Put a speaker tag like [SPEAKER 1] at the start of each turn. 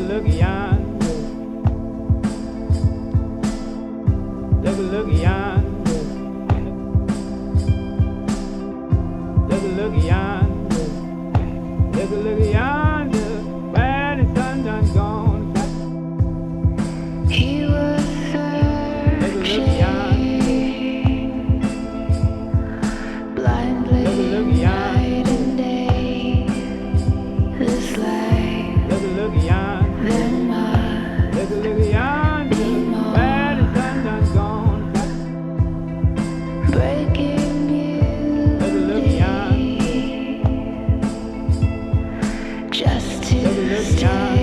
[SPEAKER 1] look yonder. Look yonder. Look yonder. Look yonder. Where the sun done gone.
[SPEAKER 2] He was searching blindly night and day. This life,
[SPEAKER 1] Look yonder.
[SPEAKER 2] then must
[SPEAKER 1] Look yonder. Where the sun done gone.
[SPEAKER 2] breaking
[SPEAKER 1] Look yonder.
[SPEAKER 2] beauty. Justice
[SPEAKER 1] Look yonder.